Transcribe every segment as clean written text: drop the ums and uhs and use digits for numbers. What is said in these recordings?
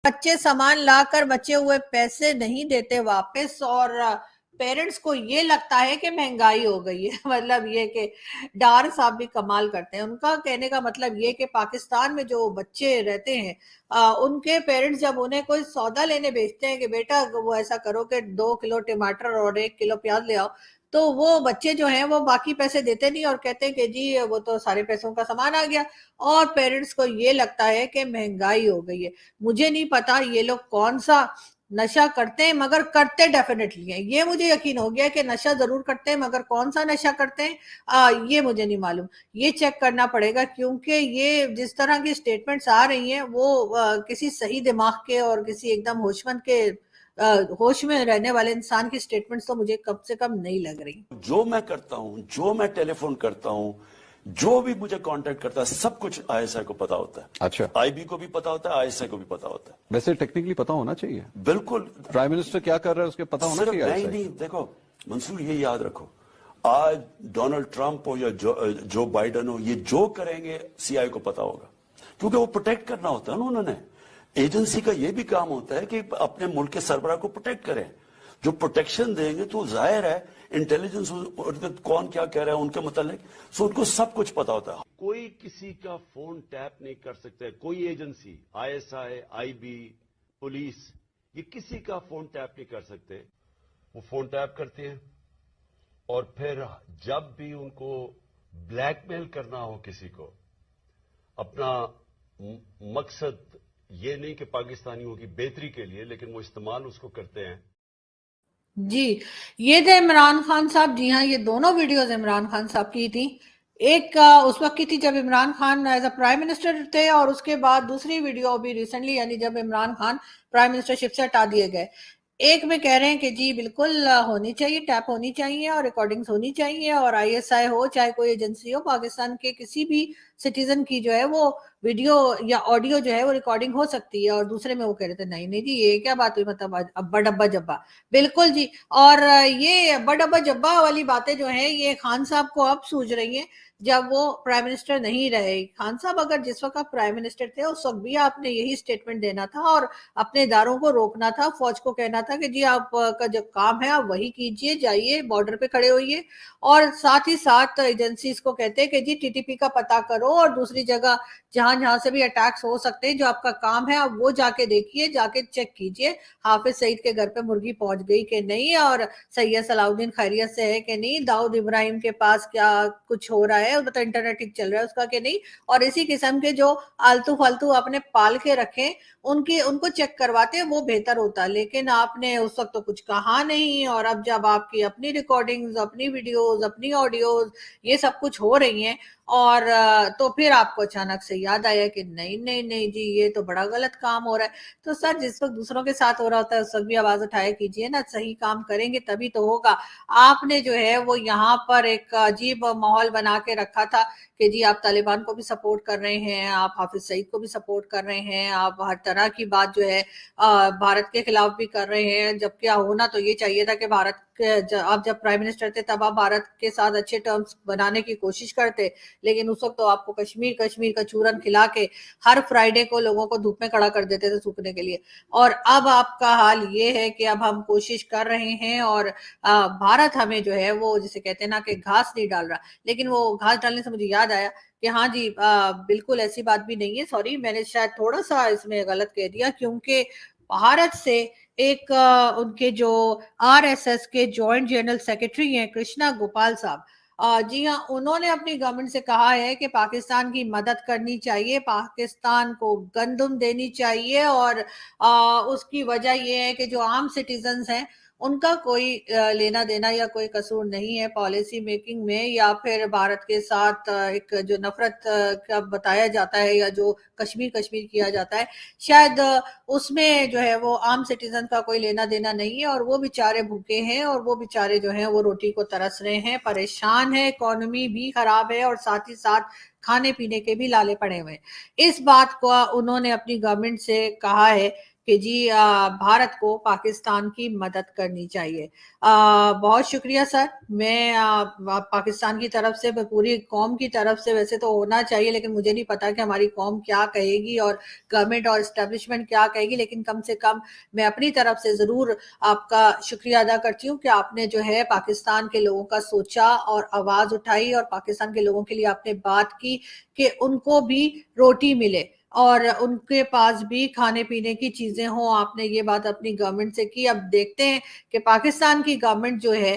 बच्चे सामान लाकर बचे हुए पैसे नहीं देते वापस, और पेरेंट्स को ये लगता है कि महंगाई हो गई है। मतलब ये कि डार साहब भी कमाल करते हैं। उनका कहने का मतलब ये कि पाकिस्तान में जो बच्चे रहते हैं, उनके पेरेंट्स जब उन्हें कोई सौदा लेने भेजते हैं कि बेटा वो ऐसा करो कि 2 किलो टमाटर और 1 किलो प्याज ले आओ, तो वो बच्चे जो हैं वो बाकी पैसे देते नहीं और कहते हैं कि जी वो तो सारे पैसों का सामान आ गया। और पेरेंट्स को ये लगता है कि महंगाई हो गई है। मुझे नहीं पता ये लोग कौन सा नशा करते हैं, मगर करते डेफिनेटली हैं। ये मुझे यकीन हो गया कि नशा जरूर करते हैं, मगर कौन सा नशा करते हैं ये मुझे नहीं मालूम। ये चेक करना पड़ेगा, क्योंकि ये जिस तरह की स्टेटमेंट्स आ रही हैं वो किसी सही दिमाग के और किसी एकदम होशमंद के होश में रहने वाले इंसान की स्टेटमेंट्स तो मुझे कम से कम नहीं लग रही। जो मैं करता हूं, जो मैं टेलीफोन करता हूं, जो भी मुझे कांटेक्ट करता है, सब कुछ आईएसआई को पता होता है। अच्छा, आईबी को भी पता होता है, आईएसआई को भी पता होता है। वैसे टेक्निकली पता होना चाहिए। बिल्कुल। प्राइम मिनिस्टर क्या कर रहा है उसके पता होना चाहिए। नहीं नहीं, देखो मंसूर, ये याद रखो, आज डोनाल्ड ट्रंप हो या जो बाइडन हो, ये जो करेंगे सीआई को पता होगा, क्योंकि वो प्रोटेक्ट करना होता है ना। उन्होंने एजेंसी का ये भी काम होता है कि अपने मुल्क के सरबराह को प्रोटेक्ट करें। जो प्रोटेक्शन देंगे तो जाहिर है इंटेलिजेंस कौन क्या कह रहा है उनके मुतालिक, सो उनको सब कुछ पता होता है। कोई किसी का फोन टैप नहीं कर सकता है, कोई एजेंसी, आईएसआई, आईबी, पुलिस, ये किसी का फोन टैप नहीं कर सकते। वो फोन टैप करते हैं और फिर जब भी उनको ब्लैकमेल करना हो किसी को, अपना मकसद ये नहीं कि पाकिस्तानियों की बेहतरी के लिए, लेकिन वो इस्तेमाल उसको करते हैं। जी, ये थे इमरान खान साहब। जी हाँ, ये दोनों वीडियोस इमरान खान साहब की थी। एक उस वक्त की थी जब Imran Khan as a prime minister थे, और उसके बाद दूसरी वीडियो अभी रिसेंटली, यानी जब इमरान खान प्राइम मिनिस्टरशिप से हटा दिए गए। एक में कह रहे हैं कि जी बिल्कुल होनी चाहिए, टैप होनी चाहिए और रिकॉर्डिंग्स होनी चाहिए, और आईएसआई हो चाहे कोई एजेंसी हो, पाकिस्तान के किसी भी सिटीजन की जो है वो वीडियो या ऑडियो जो है वो रिकॉर्डिंग हो सकती है। और दूसरे में वो कह रहे थे नहीं नहीं जी, ये क्या बात हुई, मतलब अब्बा डब्बा जब्बा। बिल्कुल जी। और ये अब्बा डब्बा जब्बा वाली बातें जो है ये खान साहब को अब सूझ रही हैं, जब वो प्राइम मिनिस्टर नहीं रहे। खान साहब अगर जिस वक्त आप प्राइम मिनिस्टर थे उस वक्त भी आपने यही स्टेटमेंट देना था और अपने इदारों को रोकना था, फौज को कहना था कि जी आप का जो काम है आप वही कीजिए, जाइए बॉर्डर पे खड़े होइए। और साथ ही साथ एजेंसीज को कहते हैं कि जी टीटीपी का पता करो, और दूसरी जगह जहां जहां से भी अटैक्स हो सकते हैं, जो आपका काम है आप वो जाके देखिए, जाके चेक कीजिए हाफिज सईद के घर पे मुर्गी पहुंच गई कि नहीं, और सैयद सलाउद्दीन खैरियत से है कि नहीं, दाऊद इब्राहिम के पास क्या कुछ हो रहा है, मतलब इंटरनेट ठीक चल रहा है उसका कि नहीं। और इसी किस्म के जो आलतू फालतू आपने पाल के रखे उनको चेक करवाते वो बेहतर होता। लेकिन आपने उस वक्त तो कुछ कहा नहीं, और अब जब आपकी अपनी रिकॉर्डिंग्स, अपनी वीडियोस, अपनी ऑडियोज ये सब कुछ हो रही हैं, और तो फिर आपको अचानक से याद आया कि नहीं नहीं नहीं जी, ये तो बड़ा गलत काम हो रहा है। तो सर, जिस वक्त दूसरों के साथ हो रहा होता है उस वक्त भी आवाज उठाया कीजिए ना, सही काम करेंगे तभी तो होगा। आपने जो है वो यहाँ पर एक अजीब माहौल बना के रखा था कि जी आप तालिबान को भी सपोर्ट कर रहे हैं, आप हाफिज सईद को भी सपोर्ट कर रहे हैं, आप हर तरह की बात जो है भारत के खिलाफ भी कर रहे हैं। जबकि होना तो ये चाहिए था कि भारत के, आप जब प्राइम मिनिस्टर थे तब आप भारत के साथ अच्छे टर्म्स बनाने की कोशिश करते, लेकिन उस वक्त तो आपको कश्मीर कश्मीर का चूरन खिला के हर फ्राइडे को लोगों को धूप में खड़ा कर देते थे सूखने के लिए। और अब आपका हाल ये है कि अब हम कोशिश कर रहे हैं, और भारत हमें जो है वो जिसे कहते हैं ना कि घास नहीं डाल रहा। लेकिन वो घास डालने से मुझे याद आया कि हाँ जी, बिल्कुल ऐसी बात भी नहीं है। सॉरी, मैंने शायद थोड़ा सा इसमें गलत कह दिया, क्योंकि भारत से एक उनके जो आरएसएस के जॉइंट जनरल सेक्रेटरी हैं कृष्णा गोपाल साहब, जी हाँ, उन्होंने अपनी गवर्नमेंट से कहा है कि पाकिस्तान की मदद करनी चाहिए, पाकिस्तान को गंदम देनी चाहिए, और उसकी वजह यह है कि जो आम सिटीजन्स हैं उनका कोई लेना देना या कोई कसूर नहीं है पॉलिसी मेकिंग में, या फिर भारत के साथ एक जो नफरत का बताया जाता है, या जो कश्मीर कश्मीर किया जाता है, शायद उसमें जो है वो आम सिटीजन का कोई लेना देना नहीं है। और वो बेचारे भूखे हैं, और वो बेचारे जो हैं वो रोटी को तरस रहे हैं, परेशान है, इकोनॉमी भी खराब है, और साथ ही साथ खाने पीने के भी लाले पड़े हुए हैं। इस बात को उन्होंने अपनी गवर्नमेंट से कहा है कि जी भारत को पाकिस्तान की मदद करनी चाहिए। बहुत शुक्रिया सर। मैं पाकिस्तान की तरफ से, पूरी कौम की तरफ से वैसे तो होना चाहिए, लेकिन मुझे नहीं पता कि हमारी कौम क्या कहेगी और गवर्नमेंट और एस्टेब्लिशमेंट क्या कहेगी, लेकिन कम से कम मैं अपनी तरफ से जरूर आपका शुक्रिया अदा करती हूँ कि आपने जो है पाकिस्तान के लोगों का सोचा और आवाज उठाई और पाकिस्तान के लोगों के लिए आपने बात की कि उनको भी रोटी मिले और उनके पास भी खाने पीने की चीजें हों। आपने ये बात अपनी गवर्नमेंट से की। अब देखते हैं कि पाकिस्तान की गवर्नमेंट जो है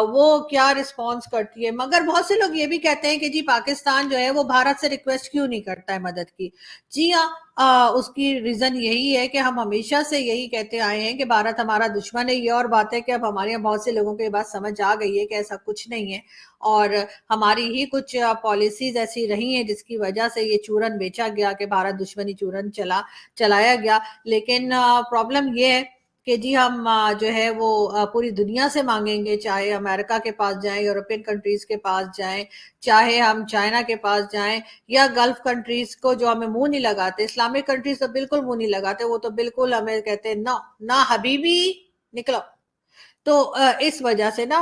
वो क्या रिस्पॉन्स करती है। मगर बहुत से लोग ये भी कहते हैं कि जी पाकिस्तान जो है वो भारत से रिक्वेस्ट क्यों नहीं करता है मदद की। जी हाँ, उसकी रीजन यही है कि हम हमेशा से यही कहते आए हैं कि भारत हमारा दुश्मन है। ये और बात है कि अब हमारे यहाँ बहुत से लोगों को ये बात समझ आ गई है कि ऐसा कुछ नहीं है और हमारी ही कुछ पॉलिसीज ऐसी रही हैं जिसकी वजह से ये चूरन बेचा गया कि भारत दुश्मनी चूरन चलाया गया। लेकिन प्रॉब्लम ये है कि जी हम जो है वो पूरी दुनिया से मांगेंगे, चाहे अमेरिका के पास जाएं, यूरोपियन कंट्रीज के पास जाएं, चाहे हम चाइना के पास जाएं या गल्फ कंट्रीज को जो हमें मुंह नहीं लगाते। इस्लामिक कंट्रीज तो बिल्कुल मुंह नहीं लगाते, वो तो बिल्कुल हमें कहते हैं नो ना हबीबी निकलो। तो इस वजह से ना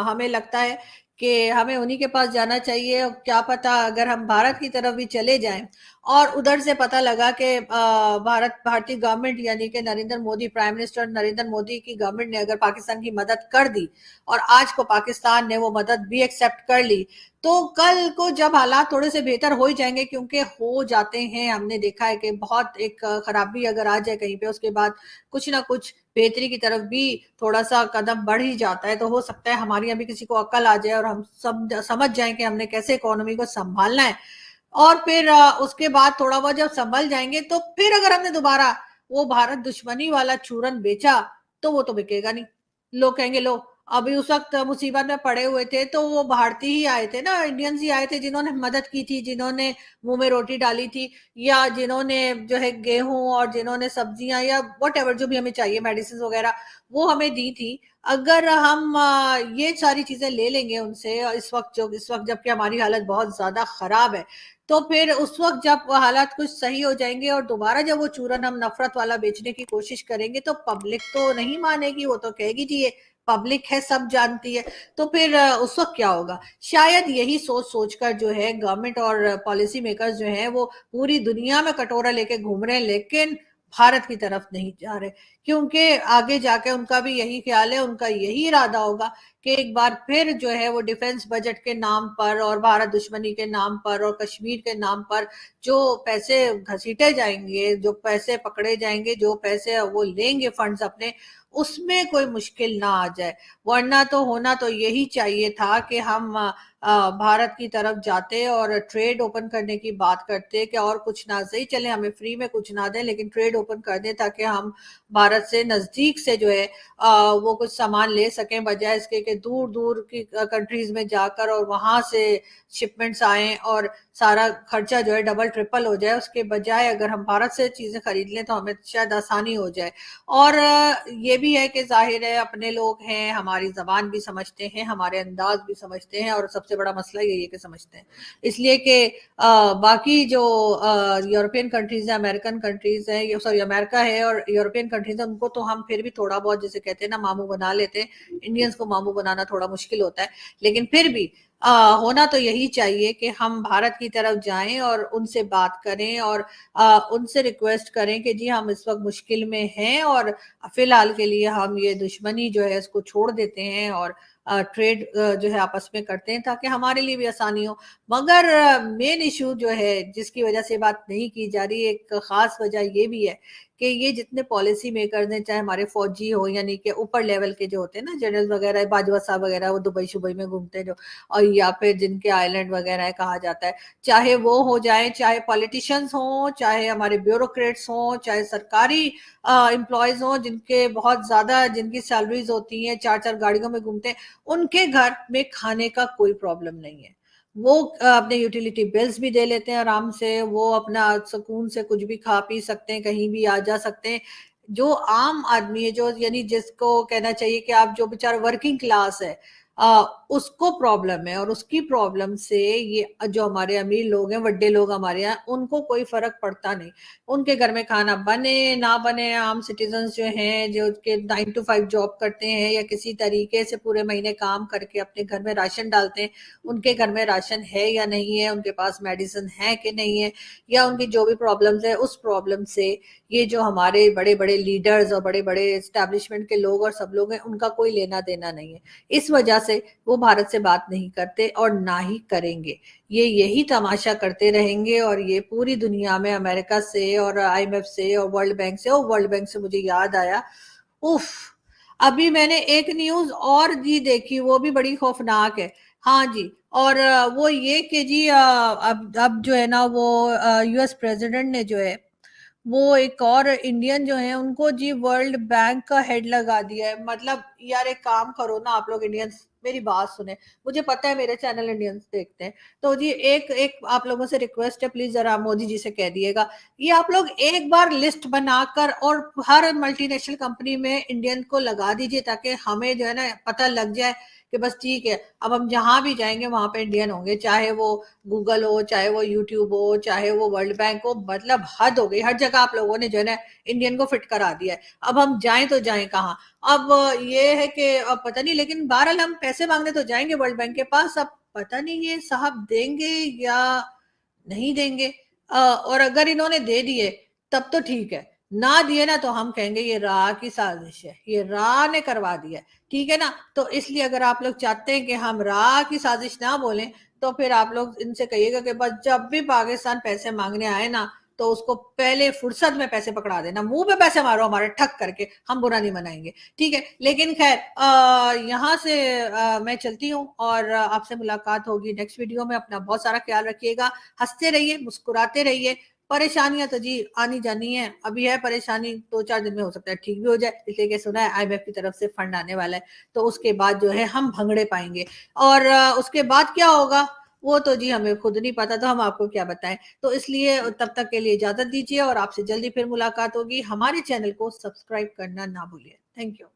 हमें लगता है कि हमें उन्हीं के पास जाना चाहिए। और क्या पता अगर हम भारत की तरफ भी चले जाएं और उधर से पता लगा कि भारतीय गवर्नमेंट यानी कि नरेंद्र मोदी, प्राइम मिनिस्टर नरेंद्र मोदी की गवर्नमेंट ने अगर पाकिस्तान की मदद कर दी और आज को पाकिस्तान ने वो मदद भी एक्सेप्ट कर ली, तो कल को जब हालात थोड़े से बेहतर हो ही जाएंगे, क्योंकि हो जाते हैं, हमने देखा है कि बहुत एक खराबी अगर आ जाए कहीं पे उसके बाद कुछ ना कुछ बेहतरी की तरफ भी थोड़ा सा कदम बढ़ ही जाता है। तो हो सकता है हमारी अभी किसी को अकल आ जाए और हम समझ जाएं कि हमने कैसे इकोनॉमी को संभालना है और फिर उसके बाद थोड़ा बहुत जब संभल जाएंगे तो फिर अगर हमने दोबारा वो भारत दुश्मनी वाला चूरन बेचा तो वो तो बिकेगा नहीं। लोग कहेंगे लो अभी उस वक्त मुसीबत में पड़े हुए थे तो वो भारतीय ही आए थे ना, इंडियंस ही आए थे जिन्होंने मदद की थी, जिन्होंने मुंह में रोटी डाली थी या जिन्होंने जो है गेहूं और जिन्होंने सब्जियां या वट एवर जो भी हमें चाहिए मेडिसिन वगैरह वो हमें दी थी। अगर हम ये सारी चीजें ले लेंगे उनसे इस वक्त जबकि हमारी हालत बहुत ज्यादा खराब है, तो फिर उस वक्त जब हालात कुछ सही हो जाएंगे और दोबारा जब वो चूरन हम नफरत वाला बेचने की कोशिश करेंगे तो पब्लिक तो नहीं मानेगी, वो तो कहेगी जी ये पब्लिक है सब जानती है। तो फिर उस वक्त क्या होगा। शायद यही सोच सोचकर जो है गवर्नमेंट और पॉलिसी मेकर्स जो है वो पूरी दुनिया में कटोरा लेके घूम रहे हैं लेकिन भारत की तरफ नहीं जा रहे, क्योंकि आगे जाके उनका भी यही ख्याल है, उनका यही इरादा होगा कि एक बार फिर जो है वो डिफेंस बजट के नाम पर और भारत दुश्मनी के नाम पर और कश्मीर के नाम पर जो पैसे घसीटे जाएंगे, जो पैसे पकड़े जाएंगे, जो पैसे वो लेंगे फंड्स अपने, उसमें कोई मुश्किल ना आ जाए। वरना तो होना तो यही चाहिए था कि हम भारत की तरफ जाते और ट्रेड ओपन करने की बात करते कि और कुछ ना सही चले, हमें फ्री में कुछ ना दें लेकिन ट्रेड ओपन कर दें ताकि हम भारत से नजदीक से जो है वो कुछ सामान ले सकें, बजाय इसके कि दूर दूर की कंट्रीज में जाकर और वहां से शिपमेंट्स आए और सारा खर्चा जो है डबल ट्रिपल हो जाए। उसके बजाय अगर हम भारत से चीजें खरीद लें तो हमें शायद आसानी हो जाए। और ये भी है कि जाहिर है अपने लोग हैं, हमारी जबान भी समझते हैं, हमारे अंदाज भी समझते हैं और सबसे बड़ा मसला यही है कि समझते हैं। इसलिए कि बाकी जो यूरोपियन कंट्रीज है, अमेरिकन कंट्रीज है, सॉरी अमेरिका है और यूरोपियन कंट्रीज है, उनको तो हम फिर भी थोड़ा बहुत जैसे कहते हैं ना मामू बना लेते हैं। इंडियंस को मामू बनाना थोड़ा मुश्किल होता है, लेकिन फिर भी होना तो यही चाहिए कि हम भारत की तरफ जाएं और उनसे बात करें और उनसे रिक्वेस्ट करें कि जी हम इस वक्त मुश्किल में हैं और फिलहाल के लिए हम ये दुश्मनी जो है इसको छोड़ देते हैं और ट्रेड जो है आपस में करते हैं ताकि हमारे लिए भी आसानी हो। मगर मेन इशू जो है जिसकी वजह से बात नहीं की जा रही, एक खास वजह ये भी है कि ये जितने पॉलिसी मेकर्स हैं, चाहे हमारे फौजी हो यानी कि ऊपर लेवल के जो होते हैं ना जनरल वगैरह, बाजवा साहब वगैरह, वो दुबई शुबई में घूमते हैं जो, और या फिर जिनके आइलैंड वगैरह है कहा जाता है, चाहे वो हो जाए, चाहे पॉलिटिशियंस हो, चाहे हमारे ब्यूरोक्रेट्स हो, चाहे सरकारी एम्प्लॉयज हो जिनके बहुत ज्यादा जिनकी सैलरीज होती हैं, चार चार गाड़ियों में घूमते हैं, उनके घर में खाने का कोई प्रॉब्लम नहीं है। वो अपने यूटिलिटी बिल्स भी दे लेते हैं आराम से, वो अपना सुकून से कुछ भी खा पी सकते हैं, कहीं भी आ जा सकते हैं। जो आम आदमी है, जो यानी जिसको कहना चाहिए कि आप जो बेचारा वर्किंग क्लास है, उसको प्रॉब्लम है, और उसकी प्रॉब्लम से ये जो हमारे अमीर लोग हैं, बड़े लोग हमारे यहाँ, उनको कोई फर्क पड़ता नहीं। उनके घर में खाना बने ना बने, आम सिटीजन जो हैं, जो के 9 to 5 जॉब करते हैं या किसी तरीके से पूरे महीने काम करके अपने घर में राशन डालते हैं, उनके घर में राशन है या नहीं है, उनके पास मेडिसिन है कि नहीं है, या उनकी जो भी प्रॉब्लम्स है, उस प्रॉब्लम से ये जो हमारे बड़े बड़े लीडर्स और बड़े बड़े एस्टैब्लिशमेंट के लोग और सब लोग हैं, उनका कोई लेना देना नहीं है। इस वजह से वो भारत से बात नहीं करते और ना ही करेंगे। ये यही तमाशा करते रहेंगे, और ये पूरी दुनिया में अमेरिका से और IMF से और वर्ल्ड बैंक से, और वर्ल्ड बैंक से मुझे याद आया, उफ, अभी मैंने एक न्यूज और जी देखी, वो भी बड़ी खौफनाक है। हाँ जी, और वो ये कि जी अब जो है ना, वो US प्रेसिडेंट ने जो है, वो एक और इंडियन जो है उनको जी वर्ल्ड बैंक का हेड लगा दिया है। मतलब यार एक काम करो ना आप लोग इंडियंस, मेरी बात सुने, मुझे पता है मेरे चैनल इंडियंस देखते हैं, तो जी एक एक आप लोगों से रिक्वेस्ट है, प्लीज जरा मोदी जी से कह दिएगा, ये आप लोग एक बार लिस्ट बनाकर और हर मल्टीनेशनल कंपनी में इंडियन को लगा दीजिए, ताकि हमें जो है ना पता लग जाए कि बस ठीक है, अब हम जहां भी जाएंगे वहां पे इंडियन होंगे, चाहे वो गूगल हो, चाहे वो यूट्यूब हो, चाहे वो वर्ल्ड बैंक हो। मतलब हद हो गई, हर जगह आप लोगों ने जो है ना इंडियन को फिट करा दिया है। अब हम जाएं तो जाएं कहाँ? अब ये है कि अब पता नहीं, लेकिन बहरहाल हम पैसे मांगने तो जाएंगे वर्ल्ड बैंक के पास, अब पता नहीं ये साहब देंगे या नहीं देंगे। और अगर इन्होंने दे दिए तब तो ठीक है, ना दिए ना तो हम कहेंगे ये रा की साजिश है, ये रा ने करवा दिया है, ठीक है ना। तो इसलिए अगर आप लोग चाहते हैं कि हम रा की साजिश ना बोलें, तो फिर आप लोग इनसे कहिएगा कि बस जब भी पाकिस्तान पैसे मांगने आए ना, तो उसको पहले फुर्सत में पैसे पकड़ा देना, मुंह पे पैसे मारो हमारे ठक करके, हम बुरा नहीं मनाएंगे, ठीक है। लेकिन खैर यहाँ से मैं चलती हूँ, और आपसे मुलाकात होगी नेक्स्ट वीडियो में। अपना बहुत सारा ख्याल रखिएगा, हंसते रहिए, मुस्कुराते रहिए। परेशानियां तो जी आनी जानी है, अभी है परेशानी, 2-4 दिन में हो सकता है ठीक भी हो जाए, इसलिए कि सुना है IMF की तरफ से फंड आने वाला है, तो उसके बाद जो है हम भंगड़े पाएंगे। और उसके बाद क्या होगा वो तो जी हमें खुद नहीं पता, तो हम आपको क्या बताएं। तो इसलिए तब तक के लिए इजाजत दीजिए, और आपसे जल्दी फिर मुलाकात होगी। हमारे चैनल को सब्सक्राइब करना ना भूलिए। Thank you.